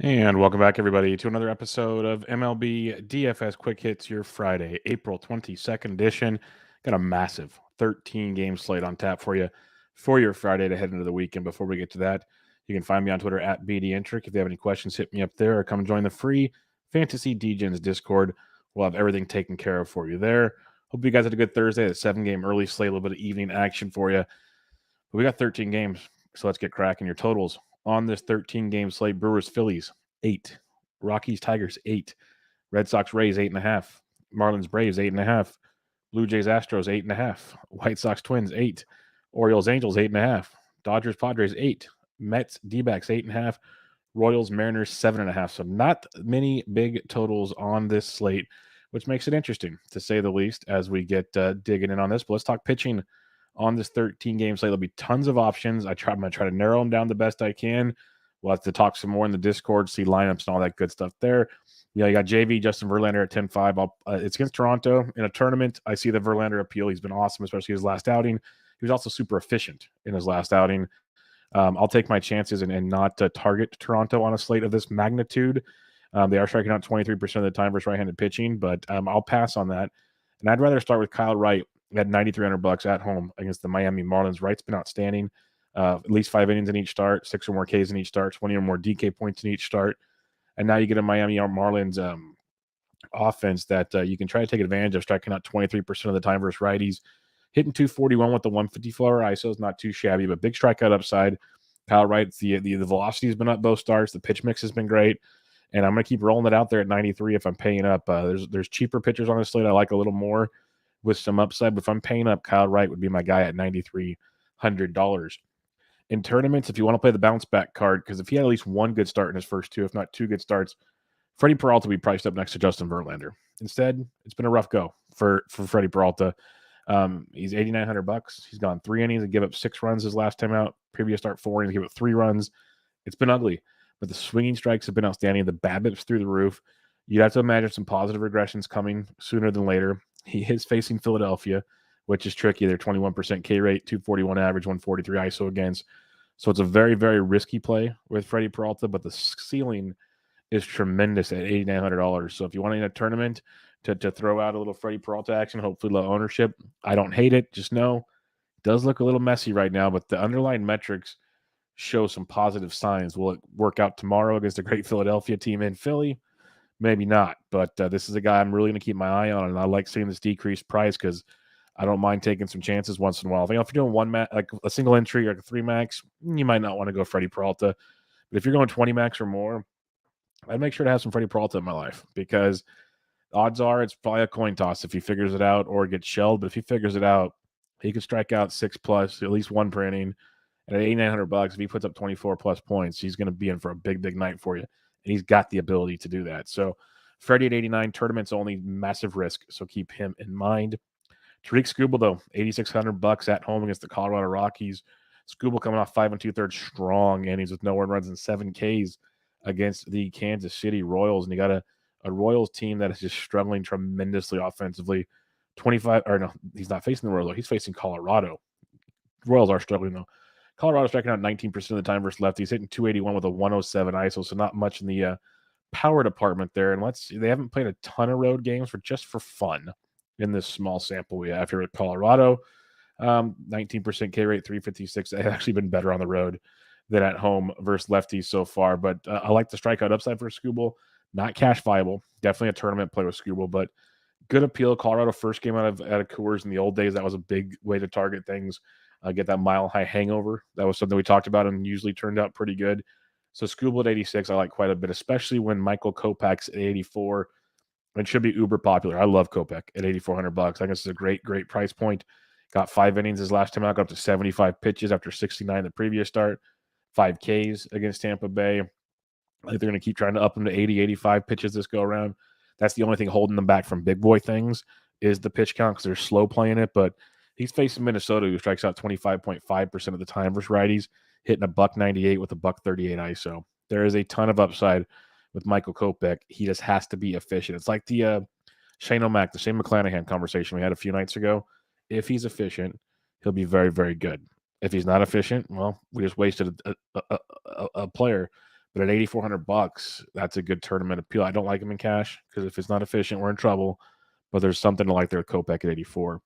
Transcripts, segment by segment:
And welcome back, everybody, to another episode of MLB DFS Quick Hits, your Friday, April 22nd edition. Got a massive 13-game slate on tap for you for your Friday to head into the weekend. Before we get to that, you can find me on Twitter at BDintric. If you have any questions, hit me up there or come join the free Fantasy DGens Discord. We'll have everything taken care of for you there. Hope you guys had a good Thursday. The 7-game early slate, a little bit of evening action for you. But we got 13 games, so let's get cracking. Your totals on this 13-game slate: Brewers, Phillies, 8. Rockies, Tigers, 8. Red Sox, Rays, 8.5. Marlins, Braves, 8.5. Blue Jays, Astros, 8.5. White Sox, Twins, 8. Orioles, Angels, 8.5. Dodgers, Padres, 8. Mets, D-backs, 8.5. Royals, Mariners, 7.5. So not many big totals on this slate, which makes it interesting, to say the least, as we get digging in on this. But let's talk pitching on this 13-game slate. There'll be tons of options. I'm going to try to narrow them down the best I can. We'll have to talk some more in the Discord, see lineups and all that good stuff there. You got JV, Justin Verlander at 10-5. It's against Toronto in a tournament. I see the Verlander appeal. He's been awesome, especially his last outing. He was also super efficient in his last outing. I'll take my chances and not target Toronto on a slate of this magnitude. They are striking out 23% of the time versus right-handed pitching, but I'll pass on that. And I'd rather start with Kyle Wright at $9,300 at home against the Miami Marlins. Wright's been outstanding. At least 5 innings in each start, 6 or more Ks in each start, 20 or more DK points in each start. And now you get a Miami Marlins offense that you can try to take advantage of, striking out 23% of the time versus righties. Hitting 241 with the 154 ISO is not too shabby, but big strikeout upside. Kyle Wright, the velocity has been up both starts. The pitch mix has been great. And I'm going to keep rolling it out there at 93 if I'm paying up. There's cheaper pitchers on the slate I like a little more with some upside. But if I'm paying up, Kyle Wright would be my guy at $9,300. In tournaments, if you want to play the bounce back card, because if he had at least one good start in his first two, if not 2 good starts, Freddie Peralta will be priced up next to Justin Verlander. Instead, it's been a rough go for Freddie Peralta. He's $8,900. He's gone 3 innings and give up 6 runs his last time out. Previous start 4 innings, give up 3 runs. It's been ugly, but the swinging strikes have been outstanding. The BABIP's through the roof. You'd have to imagine some positive regressions coming sooner than later. He is facing Philadelphia, which is tricky. They're 21% K rate, 241 average, 143 ISO against. So it's a very, very risky play with Freddie Peralta, but the ceiling is tremendous at $8,900. So if you want in a tournament to throw out a little Freddie Peralta action, hopefully low ownership, I don't hate it. Just know it does look a little messy right now, but the underlying metrics show some positive signs. Will it work out tomorrow against a great Philadelphia team in Philly? Maybe not, but this is a guy I'm really going to keep my eye on, and I like seeing this decreased price because I don't mind taking some chances once in a while. If you're doing one max, like a single entry or like a 3 max, you might not want to go Freddie Peralta. But if you're going 20 max or more, I'd make sure to have some Freddie Peralta in my life because odds are it's probably a coin toss if he figures it out or gets shelled. But if he figures it out, he could strike out 6+, at least 1 per inning. And at $8,900, if he puts up 24+ points, he's going to be in for a big, big night for you. And he's got the ability to do that. So Freddie at 89, tournaments only, massive risk. So keep him in mind. Tariq Skubal, though, $8,600 at home against the Colorado Rockies. Skubal coming off 5 2/3 strong innings with no earned runs and 7 Ks against the Kansas City Royals. And you got a Royals team that is just struggling tremendously offensively. 25, or no, he's not facing the Royals, though. He's facing Colorado. Royals are struggling, though. Colorado's striking out 19% of the time versus lefties, hitting 281 with a 107 ISO, so not much in the power department there. And they haven't played a ton of road games just for fun in this small sample we have here at Colorado. 19% K rate, 356. They've actually been better on the road than at home versus lefties so far. But I like the strikeout upside for Skubal. Not cash viable. Definitely a tournament play with Skubal, but good appeal. Colorado first game out of Coors in the old days. That was a big way to target things. Get that mile-high hangover. That was something we talked about and usually turned out pretty good. So Skubal at 86, I like quite a bit, especially when Michael Kopech's at 84. It should be uber popular. I love Kopech at $8,400. I think this is a great, great price point. Got 5 innings his last time out, got up to 75 pitches after 69 the previous start. 5 Ks against Tampa Bay. I think they're going to keep trying to up them to 80, 85 pitches this go around. That's the only thing holding them back from big boy things is the pitch count because they're slow playing it. But he's facing Minnesota, who strikes out 25.5% of the time versus righties, hitting a $198 with a $138 ISO. There is a ton of upside with Michael Kopech. He just has to be efficient. It's like the Shane O'Mac, the Shane McClanahan conversation we had a few nights ago. If he's efficient, he'll be very, very good. If he's not efficient, well, we just wasted a player. But at $8,400, that's a good tournament appeal. I don't like him in cash because if it's not efficient, we're in trouble. But there's something to like there with Kopech at 84.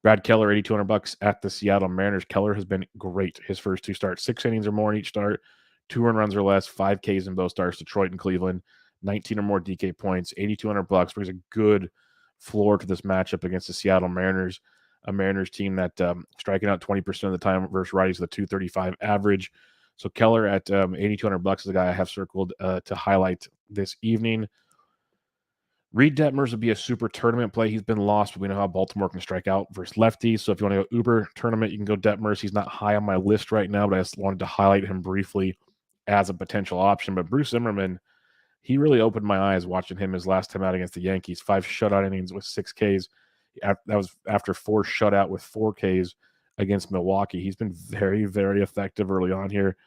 Brad Keller, $8,200 at the Seattle Mariners. Keller has been great his first two starts, 6 innings or more in each start, 2 earned runs or less, 5 Ks in both starts, Detroit and Cleveland, 19 or more DK points, $8,200 brings a good floor to this matchup against the Seattle Mariners, a Mariners team that striking out 20% of the time versus righties with a 235 average. So Keller at $8,200 is the guy I have circled to highlight this evening. Reed Detmers would be a super tournament play. He's been lost, but we know how Baltimore can strike out versus lefties. So if you want to go Uber tournament, you can go Detmers. He's not high on my list right now, but I just wanted to highlight him briefly as a potential option. But Bruce Zimmerman, he really opened my eyes watching him his last time out against the Yankees. 5 shutout innings with 6 Ks. That was after 4 shutout with 4 Ks against Milwaukee. He's been very, very effective early on here.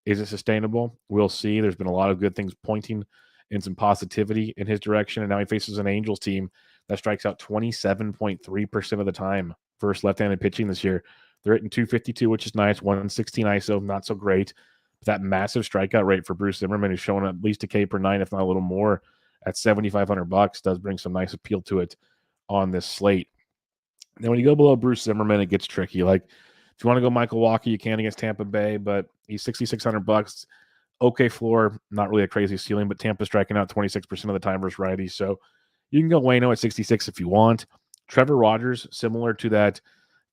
Is it sustainable? We'll see. There's been a lot of good things pointing and some positivity in his direction. And now he faces an Angels team that strikes out 27.3% of the time versus left-handed pitching this year. They're hitting 252, which is nice. 116 ISO, not so great. But that massive strikeout rate for Bruce Zimmerman is showing at least a K per 9, if not a little more, at $7,500 does bring some nice appeal to it on this slate. Now, when you go below Bruce Zimmerman, it gets tricky. Like, if you want to go Michael Walker, you can against Tampa Bay, but he's $6,600. Okay floor, not really a crazy ceiling, but Tampa's striking out 26% of the time versus righties. So you can go Waino at 66 if you want. Trevor Rogers, similar to that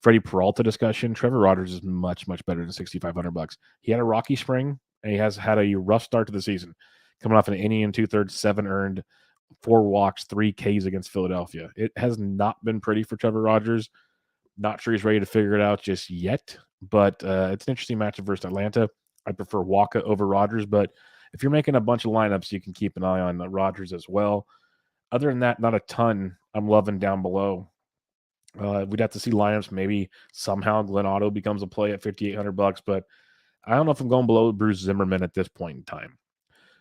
Freddie Peralta discussion, Trevor Rogers is much, much better than $6,500. He had a rocky spring, and he has had a rough start to the season, coming off an inning and 2/3, 7 earned, 4 walks, 3 Ks against Philadelphia. It has not been pretty for Trevor Rogers. Not sure he's ready to figure it out just yet, but it's an interesting matchup versus Atlanta. I prefer Walker over Rogers, but if you're making a bunch of lineups, you can keep an eye on Rogers as well. Other than that, not a ton I'm loving down below. We'd have to see lineups. Maybe somehow Glenn Otto becomes a play at $5,800, but I don't know if I'm going below Bruce Zimmerman at this point in time.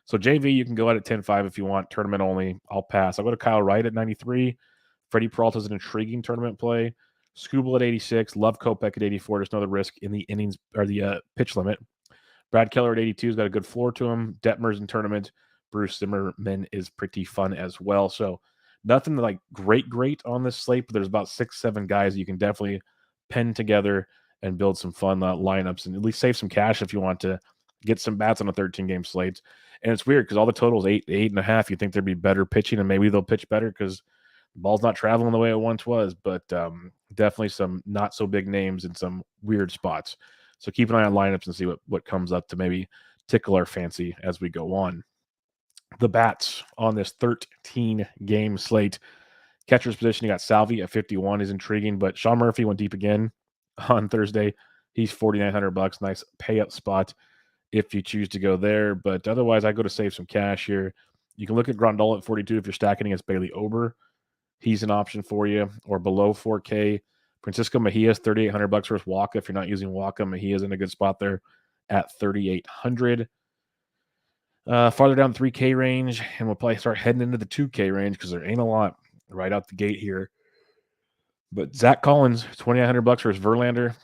So JV, you can go out at 10-5 if you want. Tournament only. I'll pass. I'll go to Kyle Wright at 93. Freddie Peralta is an intriguing tournament play. Scooble at 86. Love Kopech at 84. There's no other risk in the innings or the pitch limit. Brad Keller at 82 has got a good floor to him. Detmers in tournament. Bruce Zimmerman is pretty fun as well. So nothing like great on this slate, but there's about 6-7 guys you can definitely pen together and build some fun lineups and at least save some cash if you want to get some bats on a 13-game slate. And it's weird because all the totals 8.5. You think there'd be better pitching, and maybe they'll pitch better because the ball's not traveling the way it once was. But definitely some not so big names in some weird spots. So keep an eye on lineups and see what comes up to maybe tickle our fancy as we go on. The bats on this 13-game slate. Catcher's position, you got Salvi at 51 is intriguing, but Sean Murphy went deep again on Thursday. He's $4,900. Nice pay-up spot if you choose to go there. But otherwise, I go to save some cash here. You can look at Grandal at 42 if you're stacking against Bailey Ober. He's an option for you, or below 4K. Francisco Mejia's $3,800 versus Waka. If you're not using Waka, Mejia's in a good spot there at $3,800. Farther down the 3K range, and we'll probably start heading into the 2K range because there ain't a lot right out the gate here. But Zach Collins, $2,900 versus Verlander.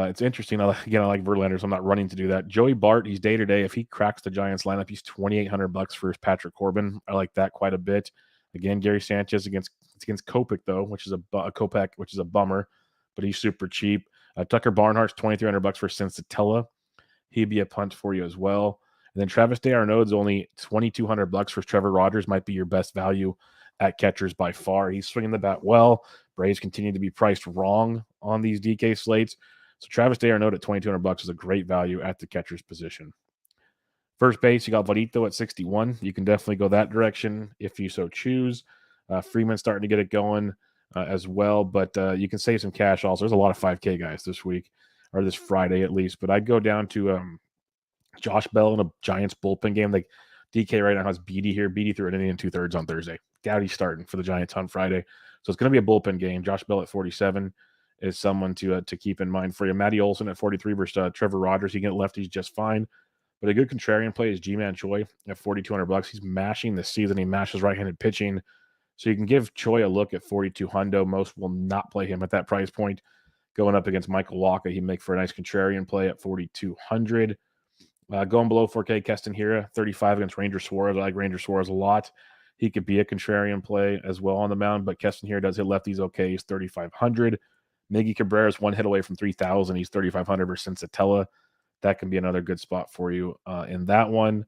It's interesting. I like Verlander, so I'm not running to do that. Joey Bart, he's day-to-day. If he cracks the Giants lineup, he's $2,800 versus Patrick Corbin. I like that quite a bit. Again, Gary Sanchez against Kopech, though, which is a bummer, but he's super cheap. Tucker Barnhart's $2,300 for Sensatella. He'd be a punt for you as well. And then Travis d'Arnaud's only $2,200 for Trevor Rogers. Might be your best value at catchers by far. He's swinging the bat well. Braves continue to be priced wrong on these DK slates. So Travis d'Arnaud at $2,200 is a great value at the catcher's position. First base, you got Vladito at 61. You can definitely go that direction if you so choose. Freeman's starting to get it going as well, but you can save some cash also. There's a lot of 5K guys this week, or this Friday at least, but I'd go down to Josh Bell in a Giants bullpen game. Like DK right now has Beatty here. Beatty threw an inning and 2/3 on Thursday. Doubt starting for the Giants on Friday. So it's going to be a bullpen game. Josh Bell at 47 is someone to keep in mind for you. Matty Olson at 43 versus Trevor Rogers. He can get lefties just fine. But a good contrarian play is G-Man Choi at $4,200. He's mashing this season. He mashes right-handed pitching. So you can give Choi a look at 42 hundo. Most will not play him at that price point. Going up against Michael Walker, he'd make for a nice contrarian play at 4,200. Going below 4K, Keston Hira, 35 against Ranger Suarez. I like Ranger Suarez a lot. He could be a contrarian play as well on the mound, but Keston Hira does hit lefties okay. He's 3,500. Miggy Cabrera's one hit away from 3,000. He's 3,500 versus Sensatella. That can be another good spot for you in that one.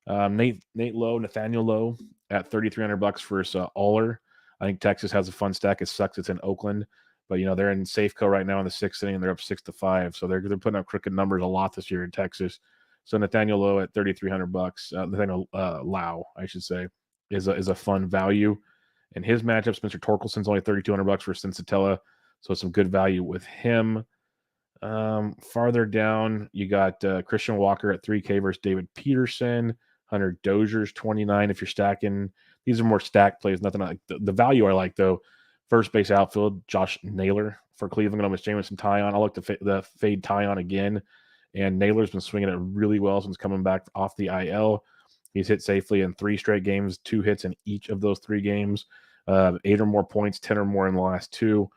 Nathaniel Lowe at $3,300 versus Aller. I think Texas has a fun stack. It sucks it's in Oakland, but they're in Safeco right now in the sixth inning. They're up 6-5, so they're putting up crooked numbers a lot this year in Texas. So Nathaniel Lowe at $3,300. Nathaniel Lau, I should say, is a fun value. In his matchups, Mr. Torkelson's only $3,200 for Sensatella, so some good value with him. Farther down, you got Christian Walker at 3K versus David Peterson. Hunter Dozier's 29 if you're stacking. These are more stacked plays. Nothing like the value I like, though. First base outfield, Josh Naylor for Cleveland. Going with Jameson Taillon. I like the fade Taillon again. And Naylor's been swinging it really well since coming back off the IL. He's hit safely in 3 straight games, 2 hits in each of those 3 games, 8 or more points, 10 or more in the last 2.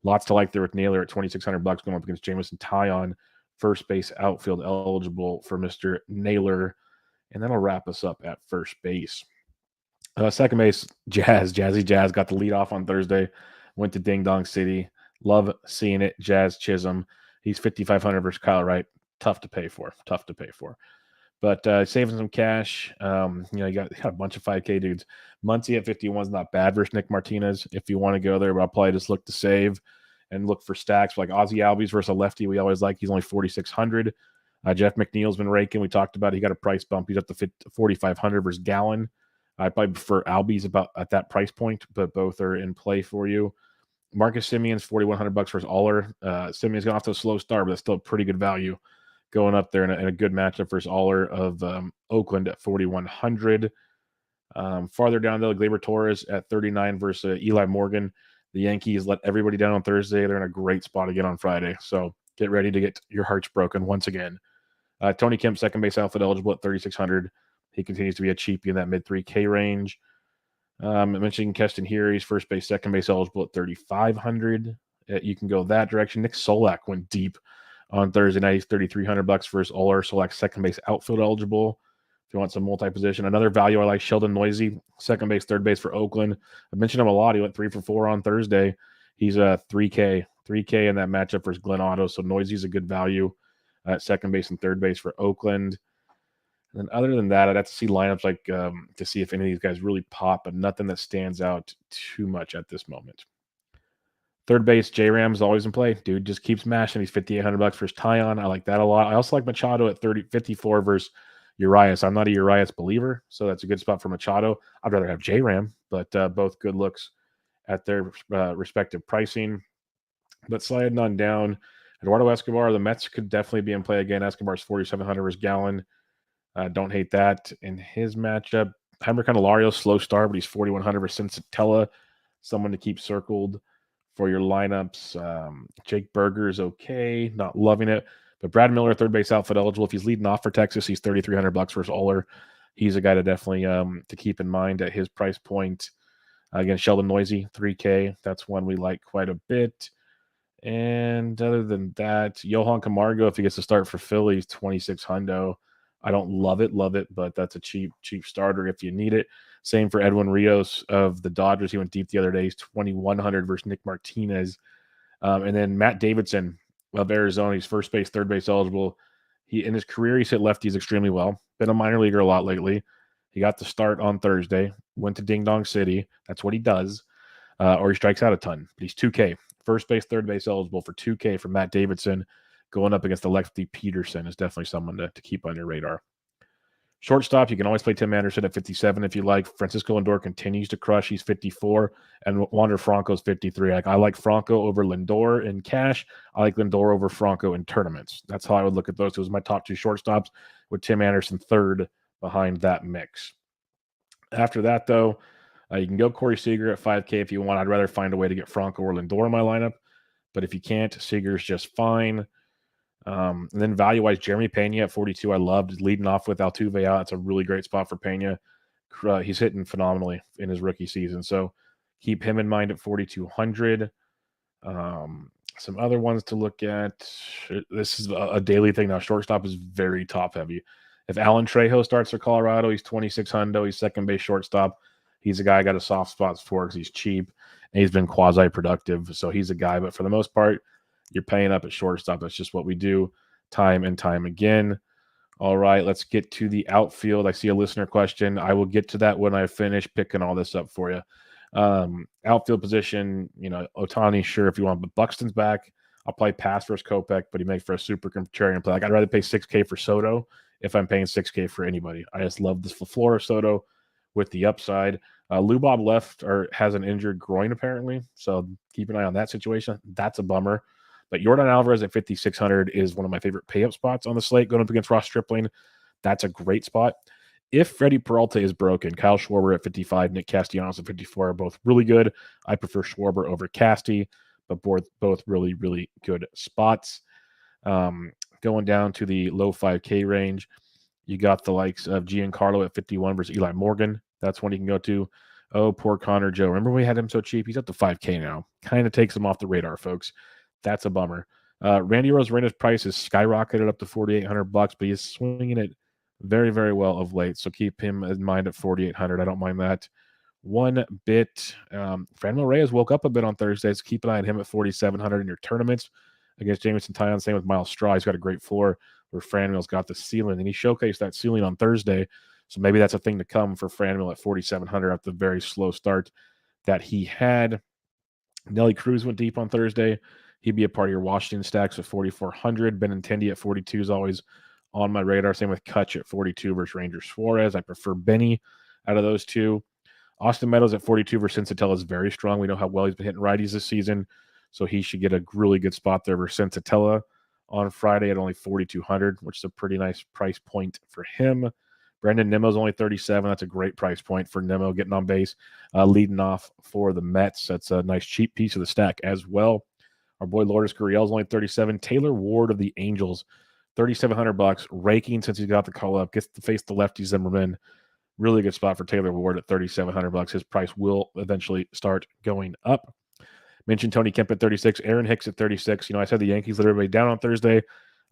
Lots to like there with Naylor at $2,600 going up against Jameson Taillon. First base outfield eligible for Mr. Naylor. And that'll wrap us up at first base. Second base, Jazzy Jazz got the lead off on Thursday. Went to Ding Dong City. Love seeing it. Jazz Chisholm. He's 5,500 versus Kyle Wright. Tough to pay for. But saving some cash. You got a bunch of 5K dudes. Muncie at 51 is not bad versus Nick Martinez if you want to go there, but I'll probably just look to save and look for stacks like Ozzie Albies versus a lefty. We always like. He's only 4,600. Jeff McNeil's been raking. We talked about it. He got a price bump. He's up to 4,500 versus Gallen. I probably prefer Albies about at that price point, but both are in play for you. Marcus Simeon's $4,100 versus Aller. Simeon's gone off to a slow start, but that's still a pretty good value going up there in a good matchup versus Aller of Oakland at 4,100. Farther down, though, Gleyber Torres at 39 versus Eli Morgan. The Yankees let everybody down on Thursday. They're in a great spot again on Friday. So get ready to get your hearts broken once again. Tony Kemp, second base outfield eligible at 3,600. He continues to be a cheapie in that mid 3K range. I mentioned Keston here. He's first base, second base eligible at 3,500. You can go that direction. Nick Solak went deep on Thursday night. He's $3,300 versus Aller. Solak, second base outfield eligible. If you want some multi-position. Another value I like, Sheldon Noisy, second base, third base for Oakland. I mentioned him a lot. He went 3 for 4 on Thursday. He's a 3K in that matchup versus Glenn Otto. So Noisy's a good value at second base and third base for Oakland. And then other than that, I'd have to see lineups like to see if any of these guys really pop, but nothing that stands out too much at this moment. Third base, J-Ram's always in play. Dude just keeps mashing. He's $5,800 versus Taillon. I like that a lot. I also like Machado at 54 versus Urias. I'm not a Urias believer, so that's a good spot for Machado. I'd rather have J-Ram, but both good looks at their respective pricing. But sliding on down, Eduardo Escobar, the Mets could definitely be in play again. Escobar's 4,700 versus Gallen. Don't hate that in his matchup. Heimer Candelario, slow start, but he's 4,100 versus Sensatella. Someone to keep circled for your lineups. Jake Berger is okay. Not loving it. But Brad Miller, third base outfield eligible. If he's leading off for Texas, he's $3,300 versus Aller. He's a guy to definitely to keep in mind at his price point. Again, Sheldon Noisy, 3K. That's one we like quite a bit. And other than that, Johan Camargo, if he gets to start for Philly, 2,600. I don't love it, but that's a cheap starter if you need it. Same for Edwin Rios of the Dodgers. He went deep the other day. He's 2,100 versus Nick Martinez. And then Matt Davidson of Arizona. He's first base, third base eligible. In his career, he's hit lefties extremely well. Been a minor leaguer a lot lately. He got the start on Thursday. Went to Ding Dong City. That's what he does. Or he strikes out a ton. But he's 2K. First base, third base eligible for 2K for Matt Davidson. Going up against the lefty Peterson is definitely someone to keep on your radar. Shortstop, you can always play Tim Anderson at 57 if you like. Francisco Lindor continues to crush. He's 54. And Wander Franco's 53. I like Franco over Lindor in cash. I like Lindor over Franco in tournaments. That's how I would look at those two as my top 2 shortstops, with Tim Anderson third behind that mix. After that, though, you can go Corey Seager at 5K if you want. I'd rather find a way to get Franco or Lindor in my lineup. But if you can't, Seager's just fine. And then value-wise, Jeremy Pena at 42, I loved leading off with Altuve out. It's a really great spot for Pena. He's hitting phenomenally in his rookie season, so keep him in mind at 4,200. Some other ones to look at. This is a daily thing now. Shortstop is very top heavy. If Alan Trejo starts for Colorado, he's 26 hundo. He's second base shortstop. He's a guy I got a soft spot for because he's cheap and he's been quasi productive. So he's a guy. But for the most part, you're paying up at shortstop. That's just what we do time and time again. All right, let's get to the outfield. I see a listener question. I will get to that when I finish picking all this up for you. Outfield position, Ohtani, sure, if you want, but Buxton's back. I'll play pass versus Kopech, but he makes for a super contrarian play. Like, I'd rather pay $6K for Soto if I'm paying $6K for anybody. I just love this Flora Soto with the upside. Lubob left or has an injured groin apparently, so keep an eye on that situation. That's a bummer. But Yordan Alvarez at 5,600 is one of my favorite pay-up spots on the slate going up against Ross Stripling. That's a great spot. If Freddie Peralta is broken, Kyle Schwarber at 55, Nick Castellanos at 54 are both really good. I prefer Schwarber over Casty, but both really, really good spots. Going down to the low 5K range, you got the likes of Giancarlo at 51 versus Eli Morgan. That's one you can go to. Oh, poor Connor Joe. Remember we had him so cheap? He's up to 5K now. Kind of takes him off the radar, folks. That's a bummer. Randy Rosarena's price is skyrocketed up to $4,800, but he's swinging it very, very well of late. So keep him in mind at 4,800. I don't mind that one bit. Fran Reyes woke up a bit on Thursday, so keep an eye on him at 4,700 in your tournaments against Jameson Taillon. Same with Miles Straw. He's got a great floor where Franmil's got the ceiling, and he showcased that ceiling on Thursday. So maybe that's a thing to come for Franmil at 4,700 after the very slow start that he had. Nelly Cruz went deep on Thursday. He'd be a part of your Washington stacks at 4,400. Benintendi at 42 is always on my radar. Same with Kutch at 42 versus Ranger Suarez. I prefer Benny out of those two. Austin Meadows at 42 versus Sensatella is very strong. We know how well he's been hitting righties this season, so he should get a really good spot there versus Sensatella on Friday at only 4,200, which is a pretty nice price point for him. Brandon Nimmo's only 37. That's a great price point for Nimmo getting on base, leading off for the Mets. That's a nice cheap piece of the stack as well. Our boy Lourdes Gurriel's only 37. Taylor Ward of the Angels, $3,700, raking since he's got the call up. Gets to face the lefty Zimmerman. Really good spot for Taylor Ward at $3,700. His price will eventually start going up. Mentioned Tony Kemp at 36. Aaron Hicks at 36. I said the Yankees let everybody down on Thursday.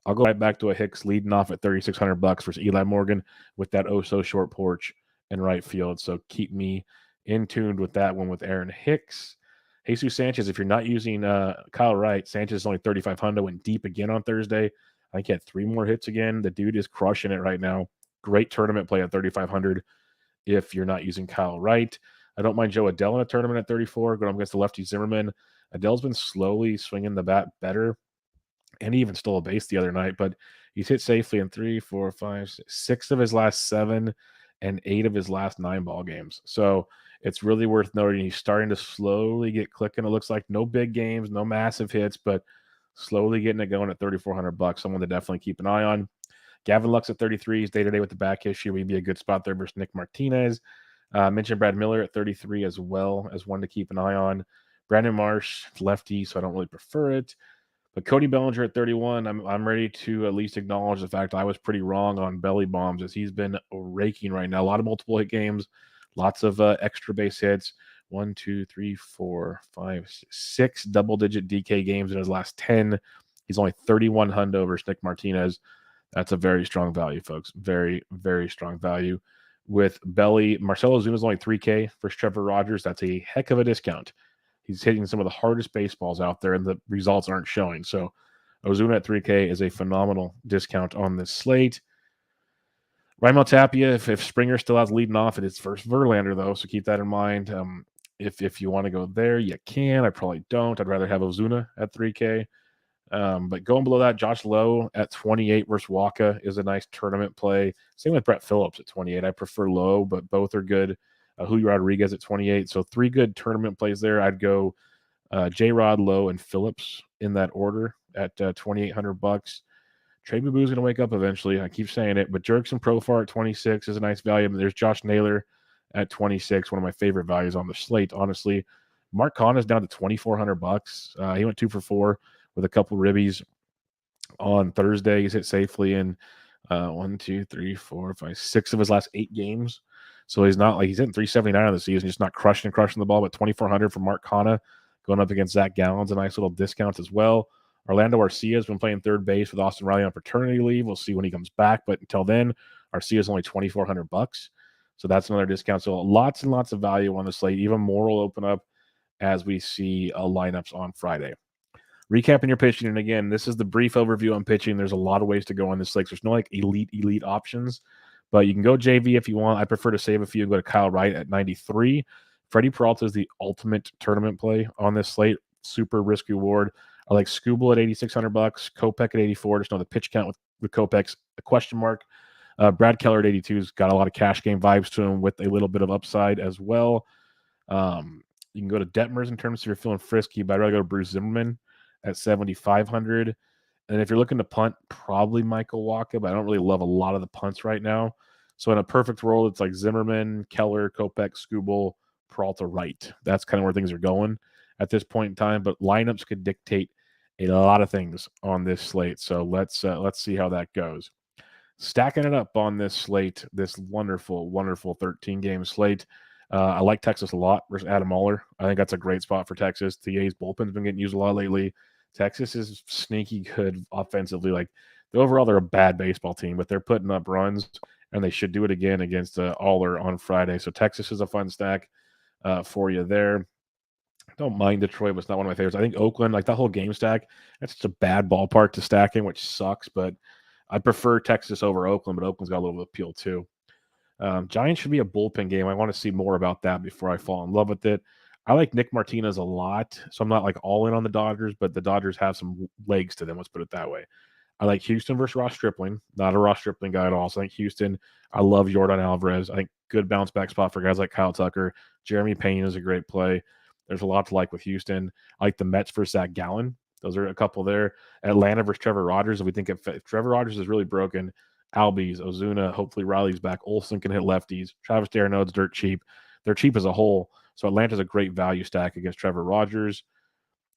I'll go right back to a Hicks leading off at $3,600 versus Eli Morgan with that short porch in right field. So keep me in tuned with that one with Aaron Hicks. Jesus Sanchez, if you're not using Kyle Wright, Sanchez is only 3,500, went deep again on Thursday. I think he had 3 more hits again. The dude is crushing it right now. Great tournament play at 3,500 if you're not using Kyle Wright. I don't mind Joe Adele in a tournament at 34, going up against the lefty Zimmerman. Adele's been slowly swinging the bat better, and he even stole a base the other night, but he's hit safely in 3, 4, 5, 6 of his last 7 and 8 of his last 9 ball games. So it's really worth noting he's starting to slowly get clicking. It looks like no big games, no massive hits, but slowly getting it going at $3,400. Someone to definitely keep an eye on. Gavin Lux at 33. He's day-to-day with the back issue. He'd be a good spot there versus Nick Martinez. Mentioned Brad Miller at 33 as well as one to keep an eye on. Brandon Marsh, lefty, so I don't really prefer it. But Cody Bellinger at 31, I'm ready to at least acknowledge the fact I was pretty wrong on belly bombs as he's been raking right now. A lot of multiple hit games, lots of extra base hits. 1, 2, 3, 4, 5, 6 double-digit DK games in his last 10. He's only 31 hundo versus Nick Martinez. That's a very strong value, folks. Very, very strong value. With Belly, Marcelo Zuna's only 3K versus Trevor Rogers. That's a heck of a discount. He's hitting some of the hardest baseballs out there, and the results aren't showing. So Ozuna at 3K is a phenomenal discount on this slate. Raimel Tapia, if Springer still has leading off at his first Verlander, though, so keep that in mind. If you want to go there, you can. I probably don't. I'd rather have Ozuna at 3K. But going below that, Josh Lowe at 28 versus Waka is a nice tournament play. Same with Brett Phillips at 28. I prefer Lowe, but both are good. Julio Rodriguez at 28. So 3 good tournament plays there. I'd go J-Rod, Lowe, and Phillips in that order at $2,800. Trey Boo Boo's going to wake up eventually. I keep saying it, but Jerkson Profar at 26 is a nice value. There's Josh Naylor at 26, one of my favorite values on the slate, honestly. Mark Kahn is down to $2,400. He went 2 for 4 with a couple ribbies on Thursday. He's hit safely in 1, 2, 3, 4, 5, 6 of his last 8 games. So he's not like he's hitting 379 on the season, just not crushing the ball, but 2,400 for Mark Kahn going up against Zach Gallen's a nice little discount as well. Orlando Arcia has been playing third base with Austin Riley on paternity leave. We'll see when he comes back, but until then, Arcia is only $2,400. So that's another discount. So lots and lots of value on the slate. Even more will open up as we see lineups on Friday. Recapping your pitching, and again, this is the brief overview on pitching. There's a lot of ways to go on this slate. There's no like elite options, but you can go JV if you want. I prefer to save a few and go to Kyle Wright at 93. Freddie Peralta is the ultimate tournament play on this slate. Super risk reward. I like Skubal at $8,600, Kopech at 84. Just know the pitch count with Kopech's a question mark. Brad Keller at 82's got a lot of cash game vibes to him with a little bit of upside as well. You can go to Detmers in terms of if you're feeling frisky, but I'd rather go to Bruce Zimmerman at 7,500. And if you're looking to punt, probably Michael Wacha, but I don't really love a lot of the punts right now. So in a perfect world, it's like Zimmerman, Keller, Kopech, Skubal, Peralta, Wright. That's kind of where things are going at this point in time. But lineups could dictate a lot of things on this slate. So let's see how that goes. Stacking it up on this slate, this wonderful 13-game slate. I like Texas a lot versus Adam Muller. I think that's a great spot for Texas. TA's bullpen's been getting used a lot lately. Texas is sneaky good offensively. Like overall, they're a bad baseball team, but they're putting up runs, and they should do it again against Aller on Friday. So Texas is a fun stack for you there. Don't mind Detroit, but it's not one of my favorites. I think Oakland, like that whole game stack, that's just a bad ballpark to stack in, which sucks. But I prefer Texas over Oakland, but Oakland's got a little bit of appeal too. Giants should be a bullpen game. I want to see more about that before I fall in love with it. I like Nick Martinez a lot, so I'm not like all in on the Dodgers, but the Dodgers have some legs to them. Let's put it that way. I like Houston versus Ross Stripling. Not a Ross Stripling guy at all. So I think Houston. I love Jordan Alvarez. I think good bounce back spot for guys like Kyle Tucker. Jeremy Payne is a great play. There's a lot to like with Houston. I like the Mets versus Zach Gallen. Those are a couple there. Atlanta versus Trevor Rogers. If we think if Trevor Rogers is really broken, Albies, Ozuna, hopefully Riley's back. Olsen can hit lefties. Travis d'Arnaud's dirt cheap. They're cheap as a whole. So Atlanta's a great value stack against Trevor Rogers.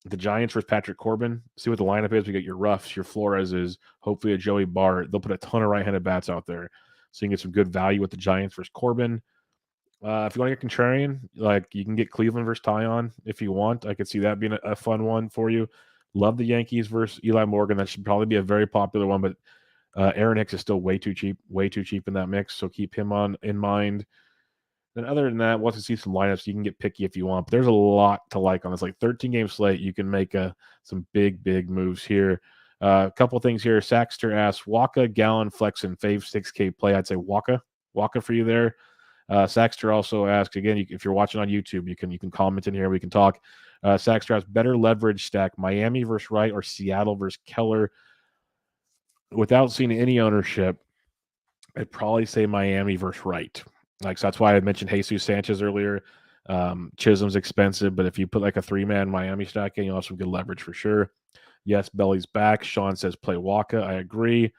The Giants versus Patrick Corbin. See what the lineup is. We got your Ruffs, your Floreses, hopefully a Joey Bart. They'll put a ton of right-handed bats out there. So you can get some good value with the Giants versus Corbin. If you want to get contrarian, like you can get Cleveland versus Tyon if you want. I could see that being a fun one for you. Love the Yankees versus Eli Morgan. That should probably be a very popular one, but Aaron Hicks is still way too cheap in that mix. So keep him in mind. Then other than that, once you see some lineups, you can get picky if you want. But there's a lot to like on this. Like 13-game slate, you can make some big moves here. A couple things here. Saxter asks, Wacha, Gallen, Flex, and Fave 6K play. I'd say Wacha for you there. Saxter also asks, again, if you're watching on YouTube, you can comment in here. We can talk. Saxter asks, better leverage stack, Miami versus Wright or Seattle versus Keller. Without seeing any ownership, I'd probably say Miami versus Wright. Like, so that's why I mentioned Jesus Sanchez earlier. Chisholm's expensive, but if you put like a 3-man Miami stack in, you'll have some good leverage for sure. Yes, Belly's back. Sean says play Wacha. I agree.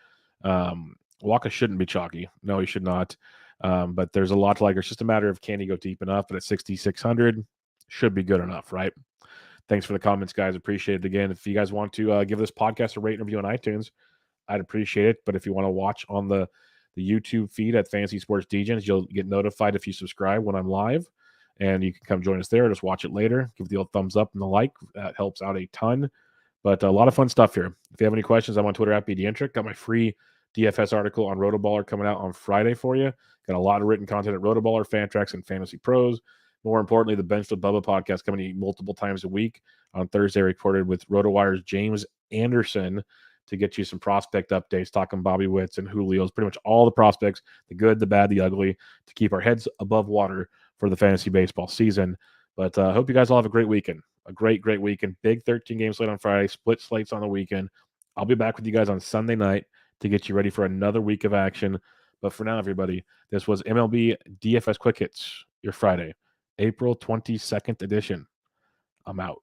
Wacha shouldn't be chalky. No, he should not. But there's a lot to like. It's just a matter of can he go deep enough, but at 6,600 should be good enough, right? Thanks for the comments, guys. Appreciate it. Again, if you guys want to give this podcast a rate and review on iTunes, I'd appreciate it. But if you want to watch on the YouTube feed at Fantasy Sports Degens, you'll get notified if you subscribe when I'm live, and you can come join us there. Just watch it later. Give the old thumbs up and the like. That helps out a ton. But a lot of fun stuff here. If you have any questions, I'm on Twitter at BDentric. Got my free DFS article on Rotoballer coming out on Friday for you. Got a lot of written content at Rotoballer, Fantrax, and Fantasy Pros. More importantly, the Bench with Bubba podcast coming to you multiple times a week. On Thursday, recorded with RotoWire's James Anderson to get you some prospect updates, talking Bobby Witts and Julio's, pretty much all the prospects, the good, the bad, the ugly, to keep our heads above water for the fantasy baseball season. But I hope you guys all have a great weekend, a great weekend. Big 13-game slate on Friday, split slates on the weekend. I'll be back with you guys on Sunday night to get you ready for another week of action. But for now, everybody, this was MLB DFS Quick Hits, your Friday, April 22nd edition. I'm out.